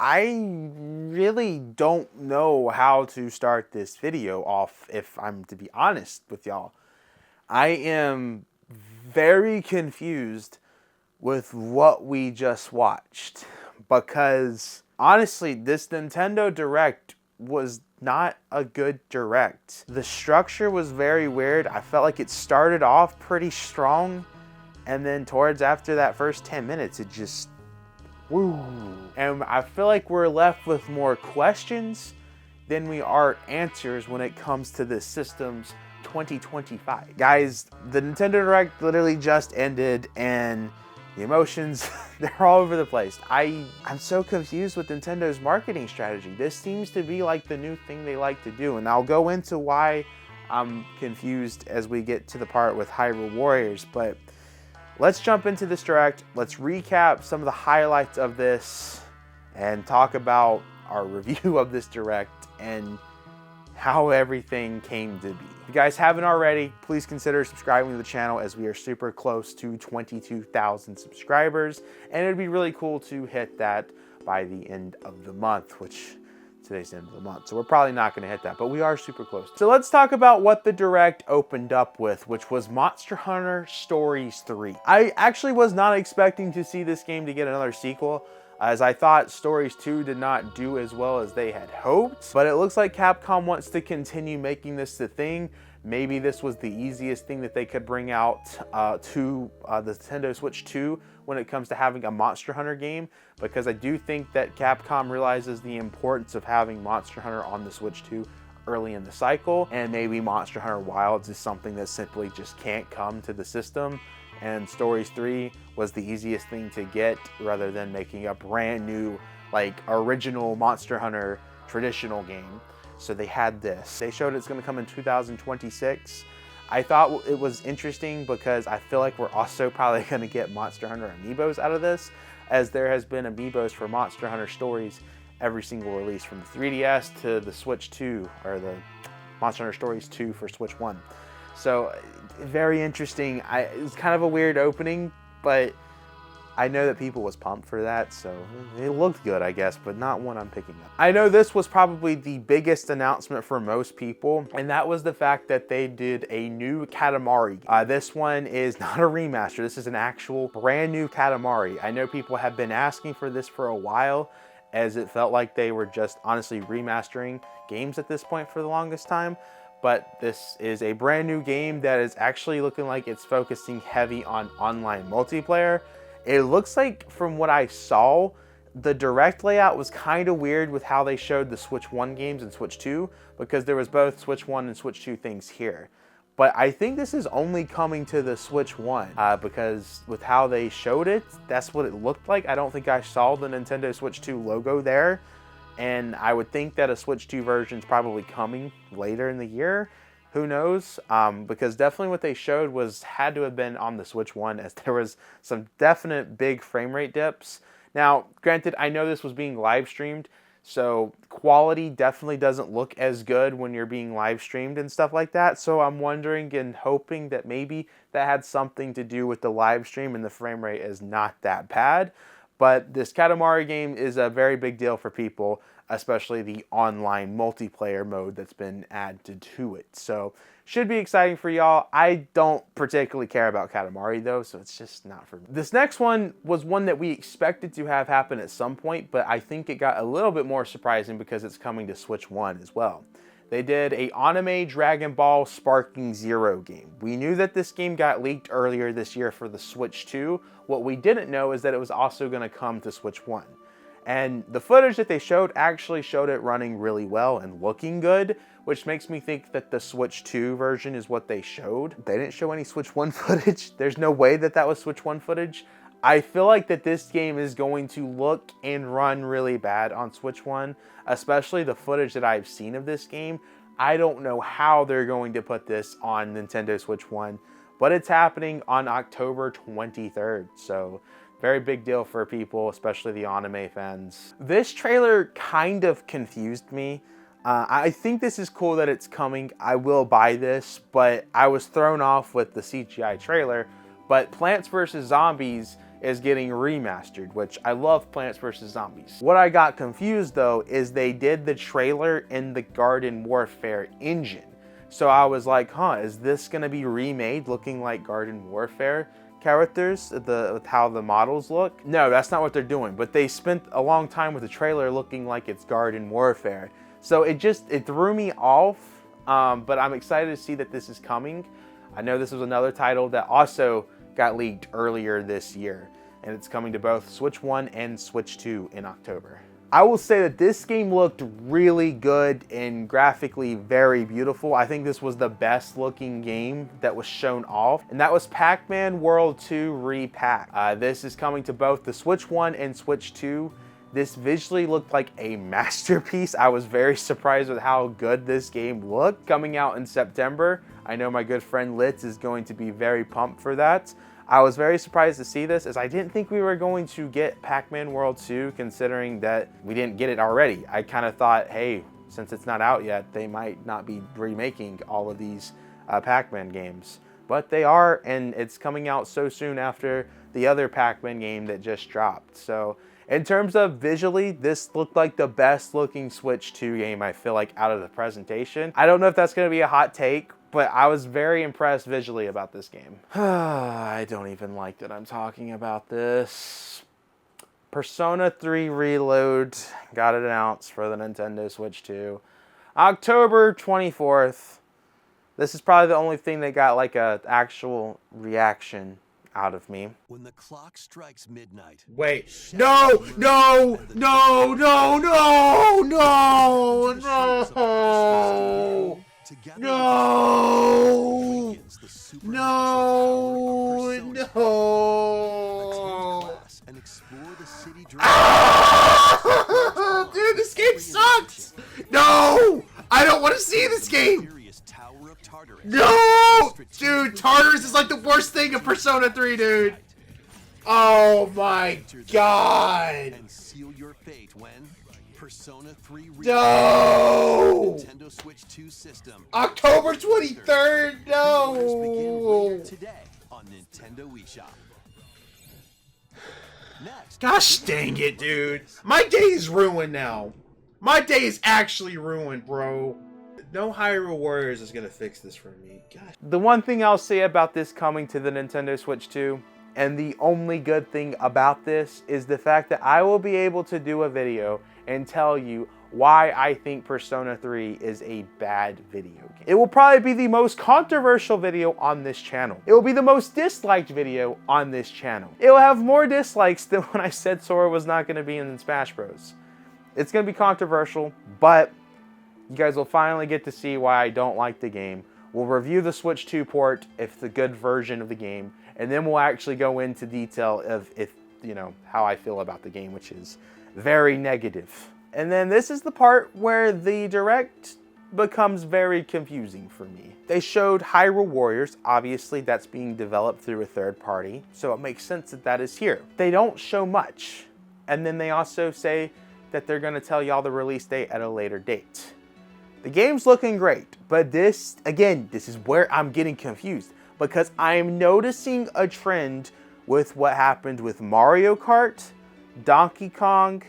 I really don't know how to start this video off, if I'm to be honest with y'all. I am very confused with what we just watched because honestly, this Nintendo Direct was not a good Direct. The structure was very weird. I felt like it started off pretty strong, and then towards after that first 10 minutes, it just woo. And I feel like we're left with more questions than we are answers when it comes to this system's 2025. Guys, the Nintendo Direct literally just ended and the emotions, they're all over the place. I'm so confused with Nintendo's marketing strategy. This seems to be like the new thing they like to do, and I'll go into why I'm confused as we get to the part with Hyrule Warriors, but let's jump into this Direct. Let's recap some of the highlights of this and talk about our review of this Direct and how everything came to be. If you guys haven't already, please consider subscribing to the channel as we are super close to 22,000 subscribers, and it'd be really cool to hit that by the end of the month, which today's the end of the month, so we're probably not going to hit that, but we are super close. So let's talk about what the Direct opened up with, which was Monster Hunter Stories 3. I actually was not expecting to see this game to get another sequel, as I thought Stories 2 did not do as well as they had hoped, but it looks like Capcom wants to continue making this the thing. Maybe this was the easiest thing that they could bring out to the Nintendo Switch 2 when it comes to having a Monster Hunter game, because I do think that Capcom realizes the importance of having Monster Hunter on the Switch 2 early in the cycle, and maybe Monster Hunter Wilds is something that simply just can't come to the system, and Stories 3 was the easiest thing to get rather than making a brand new, like, original Monster Hunter traditional game. So they had this. They showed it's going to come in 2026. I thought it was interesting because I feel like we're also probably going to get Monster Hunter amiibos out of this, as there has been amiibos for Monster Hunter Stories every single release, from the 3DS to the Switch 2, or the Monster Hunter Stories 2 for Switch 1. So very interesting. It was kind of a weird opening, but I know that people was pumped for that, so it looked good, I guess, but not one I'm picking up. I know this was probably the biggest announcement for most people, and that was the fact that they did a new Katamari. This one is not a remaster. This is an actual brand new Katamari. I know people have been asking for this for a while, as it felt like they were just honestly remastering games at this point for the longest time. But this is a brand new game that is actually looking like it's focusing heavy on online multiplayer. It looks like, from what I saw, the Direct layout was kind of weird with how they showed the Switch 1 games and Switch 2, because there was both Switch 1 and Switch 2 things here. But I think this is only coming to the Switch 1, because with how they showed it, that's what it looked like. I don't think I saw the Nintendo Switch 2 logo there. And I would think that a Switch 2 version is probably coming later in the year. Who knows? Because definitely what they showed had to have been on the Switch 1, as there was some definite big frame rate dips. Now, granted, I know this was being live streamed, so quality definitely doesn't look as good when you're being live streamed and stuff like that. So I'm wondering and hoping that maybe that had something to do with the live stream and the frame rate is not that bad. But this Katamari game is a very big deal for people, especially the online multiplayer mode that's been added to it. So should be exciting for y'all. I don't particularly care about Katamari though, so it's just not for me. This next one was one that we expected to have happen at some point, but I think it got a little bit more surprising because it's coming to Switch 1 as well. They did a anime Dragon Ball Sparking Zero game. We knew that this game got leaked earlier this year for the Switch 2. What we didn't know is that it was also going to come to Switch 1. And the footage that they showed actually showed it running really well and looking good, which makes me think that the Switch 2 version is what they showed. They didn't show any Switch 1 footage. There's no way that that was Switch 1 footage. I feel like that this game is going to look and run really bad on Switch 1, especially the footage that I've seen of this game. I don't know how they're going to put this on Nintendo Switch 1, but it's happening on October 23rd, so very big deal for people, especially the anime fans. This trailer kind of confused me. I think this is cool that it's coming. I will buy this, but I was thrown off with the CGI trailer. But Plants vs. Zombies is getting remastered, which I love Plants vs. Zombies. What I got confused though is they did the trailer in the Garden Warfare engine. So I was like, huh, is this gonna be remade looking like Garden Warfare characters, with how the models look? No, that's not what they're doing, but they spent a long time with the trailer looking like it's Garden Warfare. So it threw me off, but I'm excited to see that this is coming. I know this was another title that also got leaked earlier this year, and it's coming to both Switch 1 and Switch 2 in October. I will say that this game looked really good and graphically very beautiful. I think this was the best looking game that was shown off, and that was Pac-Man World 2 Repack. This is coming to both the Switch 1 and Switch 2. This visually looked like a masterpiece. I was very surprised with how good this game looked. Coming out in September, I know my good friend Litz is going to be very pumped for that. I was very surprised to see this, as I didn't think we were going to get Pac-Man World 2, considering that we didn't get it already. I kind of thought, hey, since it's not out yet, they might not be remaking all of these Pac-Man games. But they are, and it's coming out so soon after the other Pac-Man game that just dropped. So in terms of visually, this looked like the best looking Switch 2 game, I feel like, out of the presentation. I don't know if that's going to be a hot take, but I was very impressed visually about this game. I don't even like that I'm talking about this. Persona 3 Reload got it announced for the Nintendo Switch 2. October 24th. This is probably the only thing that got like an actual reaction out of me. When the clock strikes midnight. Wait. No! No! No! No! No! No! No! No! No! No! Ah! Dude, this game sucks! No! I don't want to see this game! No! Dude, Tartarus is like the worst thing in Persona 3, dude! Oh my god! And seal your fate when Persona 3 No! Nintendo Switch 2 system. October 23rd, no! Today on Nintendo eShop. Next. Gosh dang it, dude. My day is ruined now. My day is actually ruined, bro. No Hyrule Warriors is gonna fix this for me. Gosh. The one thing I'll say about this coming to the Nintendo Switch 2, and the only good thing about this, is the fact that I will be able to do a video and tell you why I think Persona 3 is a bad video game. It will probably be the most controversial video on this channel. It will be the most disliked video on this channel. It will have more dislikes than when I said Sora was not going to be in Smash Bros. It's going to be controversial, but you guys will finally get to see why I don't like the game. We'll review the Switch 2 port, if it's a good version of the game, and then we'll actually go into detail of how I feel about the game, which is very negative. And then this is the part where the Direct becomes very confusing for me. They showed Hyrule Warriors. Obviously, that's being developed through a third party, so it makes sense that that is here. They don't show much. And then they also say that they're going to tell y'all the release date at a later date. The game's looking great, but this is where I'm getting confused, because I'm noticing a trend with what happened with Mario Kart, Donkey Kong,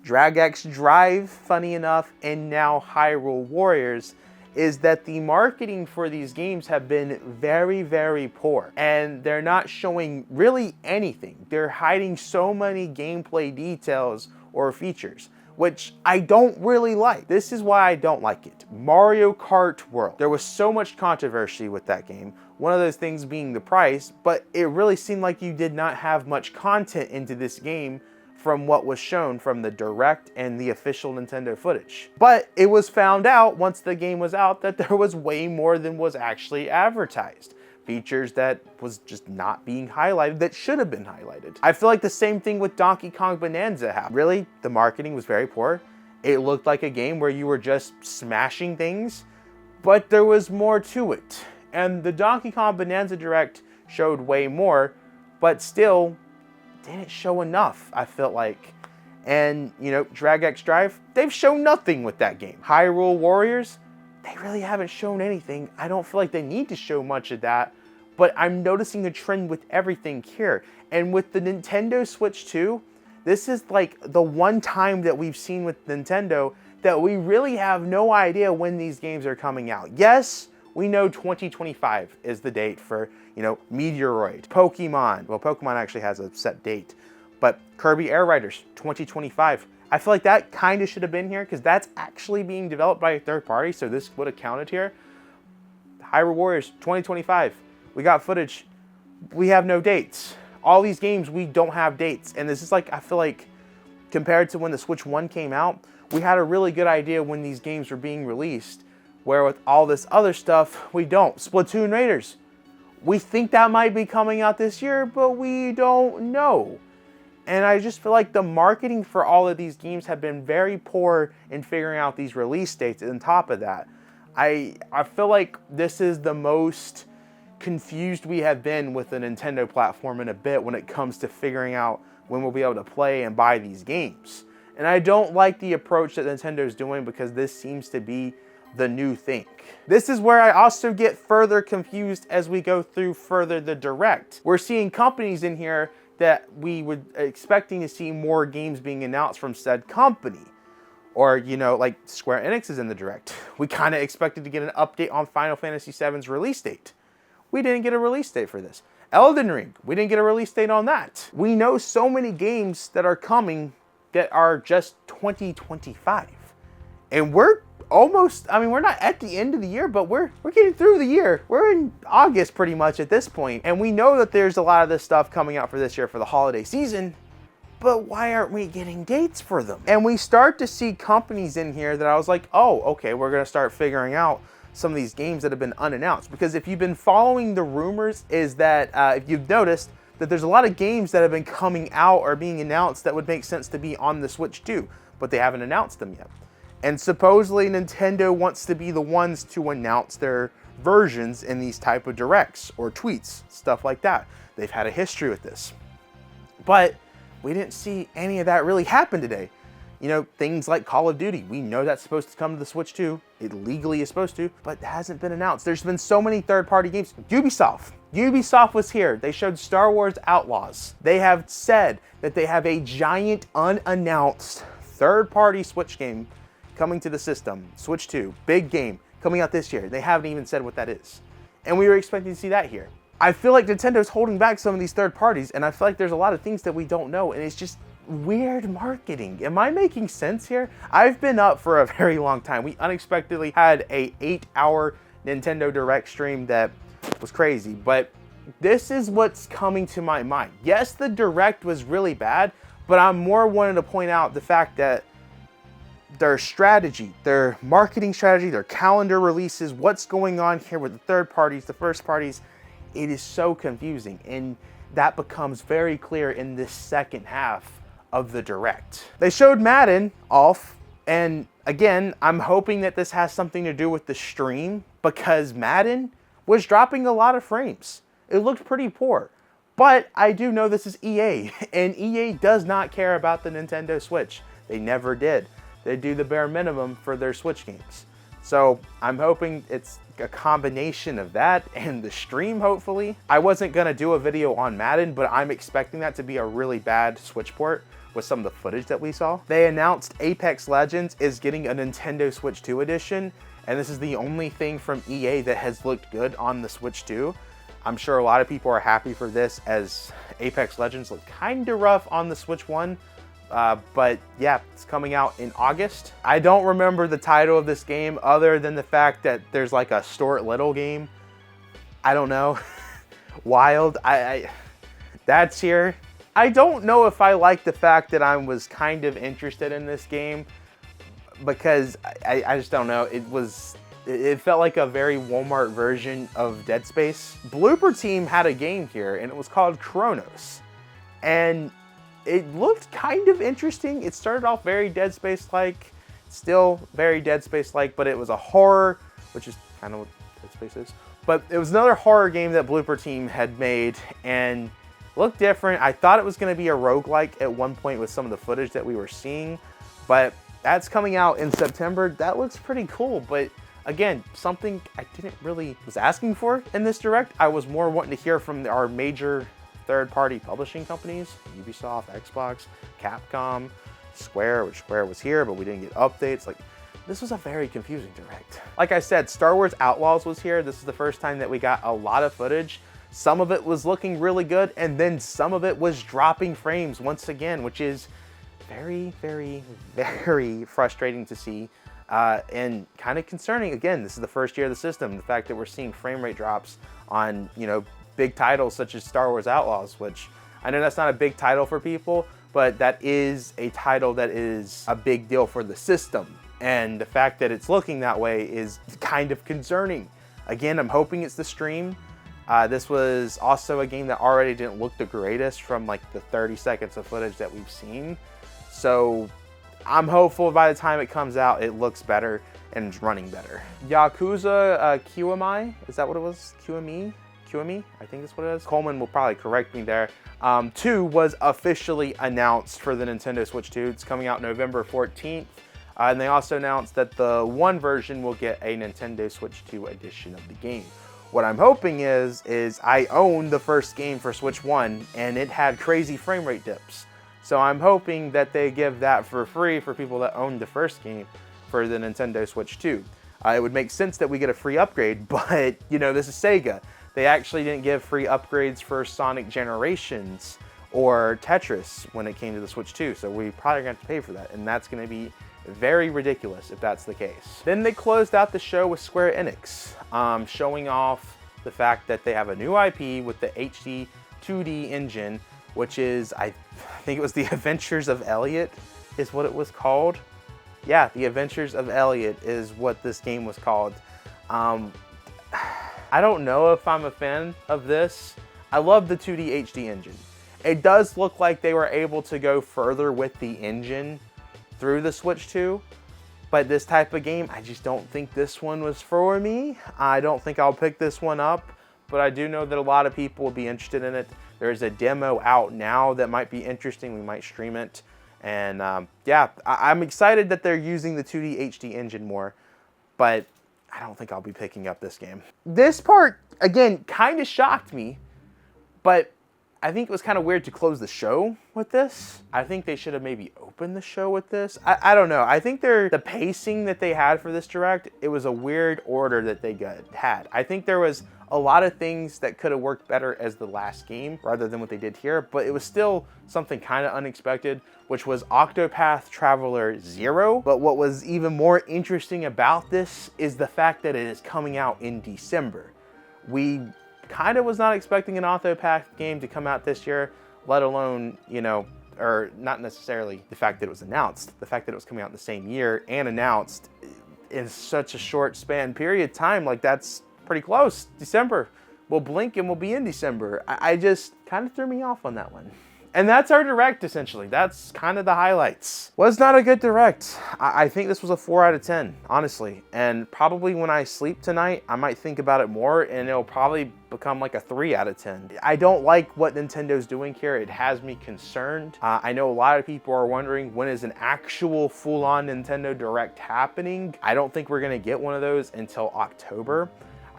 Drag X Drive, funny enough, and now Hyrule Warriors, is that the marketing for these games have been very, very poor. And they're not showing really anything. They're hiding so many gameplay details or features, which I don't really like. This is why I don't like it. Mario Kart World. There was so much controversy with that game. One of those things being the price, but it really seemed like you did not have much content into this game from what was shown from the Direct and the official Nintendo footage. But it was found out once the game was out that there was way more than was actually advertised. Features that was just not being highlighted that should have been highlighted. I feel like the same thing with Donkey Kong Bonanza happened. Really, the marketing was very poor. It looked like a game where you were just smashing things, but there was more to it. And the Donkey Kong Bonanza Direct showed way more, but still didn't show enough, I felt like. And, Drag X Drive, they've shown nothing with that game. Hyrule Warriors, they really haven't shown anything. I don't feel like they need to show much of that, but I'm noticing a trend with everything here. And with the Nintendo Switch 2, this is like the one time that we've seen with Nintendo that we really have no idea when these games are coming out. Yes, we know 2025 is the date for, you know, Meteoroid, Pokemon. Well, Pokemon actually has a set date, but Kirby Air Riders, 2025. I feel like that kind of should have been here because that's actually being developed by a third party, so this would have counted here. Hyrule Warriors, 2025. We got footage. We have no dates. All these games, we don't have dates. And this is like, I feel like, compared to when the Switch 1 came out, we had a really good idea when these games were being released, where with all this other stuff, we don't. Splatoon Raiders. We think that might be coming out this year, but we don't know. And I just feel like the marketing for all of these games have been very poor in figuring out these release dates. And on top of that, I feel like this is the most confused we have been with the Nintendo platform in a bit when it comes to figuring out when we'll be able to play and buy these games. And I don't like the approach that Nintendo's doing because this seems to be the new thing. This is where I also get further confused as we go through further the Direct. We're seeing companies in here that we would expecting to see more games being announced from said company. Or, you know, like Square Enix is in the Direct. We kind of expected to get an update on Final Fantasy VII's release date. We didn't get a release date for this. Elden Ring, we didn't get a release date on that. We know so many games that are coming that are just 2025. And we're almost, I mean, we're not at the end of the year, but we're getting through the year. We're in August pretty much at this point. And we know that there's a lot of this stuff coming out for this year for the holiday season, but why aren't we getting dates for them? And we start to see companies in here that I was like, oh, okay, we're gonna start figuring out some of these games that have been unannounced. Because if you've been following the rumors, is that if you've noticed that there's a lot of games that have been coming out or being announced that would make sense to be on the Switch 2, but they haven't announced them yet. And supposedly Nintendo wants to be the ones to announce their versions in these type of directs or tweets, stuff like that. They've had a history with this. But we didn't see any of that really happen today. You know, things like Call of Duty, we know that's supposed to come to the Switch 2. It legally is supposed to, but it hasn't been announced. There's been so many third-party games. Ubisoft was here. They showed Star Wars Outlaws. They have said that they have a giant unannounced third-party Switch game coming to the system. Switch 2, big game, coming out this year. They haven't even said what that is. And we were expecting to see that here. I feel like Nintendo's holding back some of these third parties, and I feel like there's a lot of things that we don't know, and it's just weird marketing. Am I making sense here? I've been up for a very long time. We unexpectedly had a 8-hour Nintendo Direct stream that was crazy, but this is what's coming to my mind. Yes, the Direct was really bad, but I'm more wanting to point out the fact that their strategy, their marketing strategy, their calendar releases, what's going on here with the third parties, the first parties, it is so confusing. And that becomes very clear in this second half of the Direct. They showed Madden off, and again, I'm hoping that this has something to do with the stream because Madden was dropping a lot of frames. It looked pretty poor. But I do know this is EA, and EA does not care about the Nintendo Switch. They never did. They do the bare minimum for their Switch games. So I'm hoping it's a combination of that and the stream, hopefully. I wasn't gonna do a video on Madden, but I'm expecting that to be a really bad Switch port with some of the footage that we saw. They announced Apex Legends is getting a Nintendo Switch 2 edition, and this is the only thing from EA that has looked good on the Switch 2. I'm sure a lot of people are happy for this as Apex Legends looked kinda rough on the Switch 1. But yeah, it's coming out in August. I don't remember the title of this game other than the fact that there's like a Stuart Little game. I don't know. Wild. That's here. I don't know if I like the fact that I was kind of interested in this game because I just don't know. It felt like a very Walmart version of Dead Space. Blooper Team had a game here and it was called Chronos. And it looked kind of interesting. It started off very Dead Space-like, still very Dead Space-like, but it was a horror, which is kind of what Dead Space is. But it was another horror game that Blooper Team had made and looked different. I thought it was going to be a roguelike at one point with some of the footage that we were seeing, but that's coming out in September. That looks pretty cool, but Again, something I didn't really was asking for in this direct. I was more wanting to hear from our major third-party publishing companies, Ubisoft, Xbox, Capcom, Square, which Square was here, but we didn't get updates. Like, this was a very confusing direct. Like I said, Star Wars Outlaws was here. This is the first time that we got a lot of footage. Some of it was looking really good, and then some of it was dropping frames once again, which is very, very, very frustrating to see. And kind of concerning. Again, this is the first year of the system. The fact that we're seeing frame rate drops on, you know, big titles such as Star Wars Outlaws, which I know that's not a big title for people, but that is a title that is a big deal for the system. And the fact that it's looking that way is kind of concerning. Again, I'm hoping it's the stream. This was also a game that already didn't look the greatest from like the 30 seconds of footage that we've seen. So I'm hopeful by the time it comes out, it looks better and is running better. Yakuza Kiwami, is that what it was? Kiwami? Kiwami, I think that's what it is. Coleman will probably correct me there. 2 was officially announced for the Nintendo Switch 2. It's coming out November 14th. And they also announced that the 1 version will get a Nintendo Switch 2 edition of the game. What I'm hoping is I own the first game for Switch 1 and it had crazy frame rate dips. So I'm hoping that they give that for free for people that owned the first game for the Nintendo Switch 2. It would make sense that we get a free upgrade, but you know, this is Sega. They actually didn't give free upgrades for Sonic Generations or Tetris when it came to the Switch 2, so we probably gonna have to pay for that, and that's gonna be very ridiculous if that's the case. Then they closed out the show with Square Enix, showing off the fact that they have a new IP with the HD 2D engine, which is, I think it was The Adventures of Elliot is what it was called. Yeah, The Adventures of Elliot is what this game was called. I don't know if I'm a fan of this. I love the 2D HD engine. It does look like they were able to go further with the engine through the Switch 2, but this type of game, I just don't think this one was for me. I don't think I'll pick this one up, but I do know that a lot of people will be interested in it. There's a demo out now that might be interesting. We might stream it. And yeah, I'm excited that they're using the 2D HD engine more, but I don't think I'll be picking up this game. This part, again, kind of shocked me, but I think it was kind of weird to close the show with this. I think they should have maybe opened the show with this. I don't know. I think the pacing that they had for this direct, it was a weird order that they had. I think there was a lot of things that could have worked better as the last game rather than what they did here, but it was still something kind of unexpected, which was Octopath Traveler 0. But what was even more interesting about this is the fact that it is coming out in December. We kind of was not expecting an Octopath game to come out this year, let alone, you know, or not necessarily the fact that it was announced, the fact that it was coming out in the same year and announced in such a short span period of time. Like, that's pretty close. December. We'll blink and we'll be in December. I just kind of threw me off on that one. And that's our direct, essentially. That's kind of the highlights. Was not a good direct. I think this was a 4 out of 10, honestly. And probably when I sleep tonight, I might think about it more and it'll probably become like a 3 out of 10. I don't like what Nintendo's doing here. It has me concerned. I know a lot of people are wondering, when is an actual full-on Nintendo Direct happening? I don't think we're gonna get one of those until October.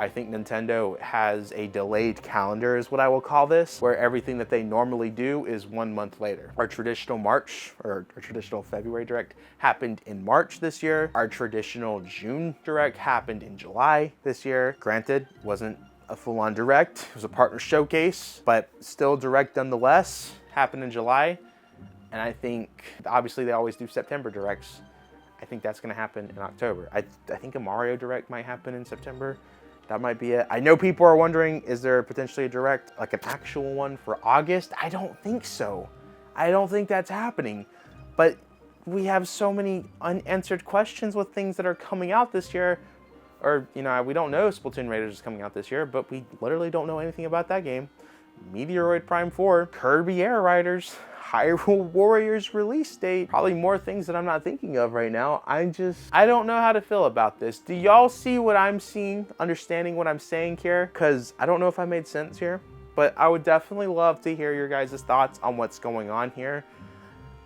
I think Nintendo has a delayed calendar is what I will call this, where everything that they normally do is 1 month later. Our traditional March or our traditional February Direct happened in March this year. Our traditional June Direct happened in July this year. Granted, wasn't a full-on Direct. It was a partner showcase, but still Direct nonetheless. Happened in July. And I think, obviously they always do September Directs. I think that's gonna happen in October. I think a Mario Direct might happen in September. That might be it. I know people are wondering, is there potentially a Direct, like an actual one for August? I don't think so. I don't think that's happening. But we have so many unanswered questions with things that are coming out this year. Or, you know, we don't know Splatoon Raiders is coming out this year, but we literally don't know anything about that game. Meteoroid Prime 4, Kirby Air Riders, Hyrule Warriors release date, probably more things that I'm not thinking of right now. I don't know how to feel about this. Do y'all see what I'm seeing, understanding what I'm saying here? Because I don't know if I made sense here, but I would definitely love to hear your guys' thoughts on what's going on here.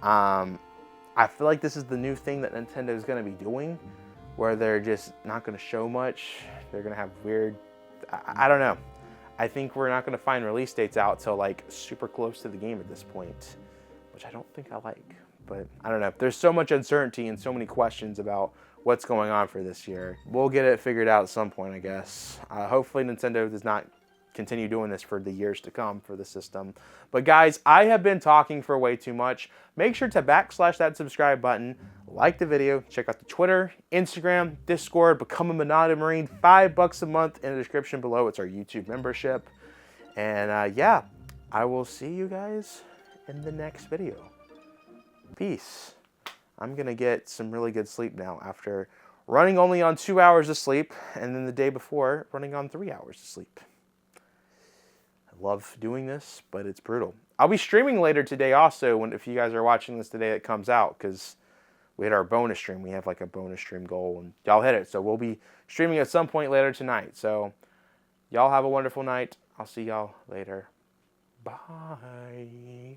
I feel like this is the new thing that Nintendo is going to be doing, where they're just not going to show much. They're going to have weird, I don't know. I think we're not going to find release dates out till like super close to the game at this point, which I don't think I like. But I don't know. There's so much uncertainty and so many questions about what's going on for this year. We'll get it figured out at some point, I guess. Hopefully Nintendo does not continue doing this for the years to come for the system. But guys, I have been talking for way too much. Make sure to backslash that subscribe button, like the video, check out the Twitter, Instagram, Discord, become a Monado Marine, $5 a month in the description below. It's our YouTube membership. And yeah, I will see you guys in the next video. Peace. I'm gonna get some really good sleep now after running only on 2 hours of sleep, and then the day before running on 3 hours of sleep. I love doing this, but it's brutal. I'll be streaming later today also, if you guys are watching this today, it comes out, because we hit our bonus stream. We have like a bonus stream goal, and y'all hit it. So we'll be streaming at some point later tonight. So y'all have a wonderful night. I'll see y'all later. Bye.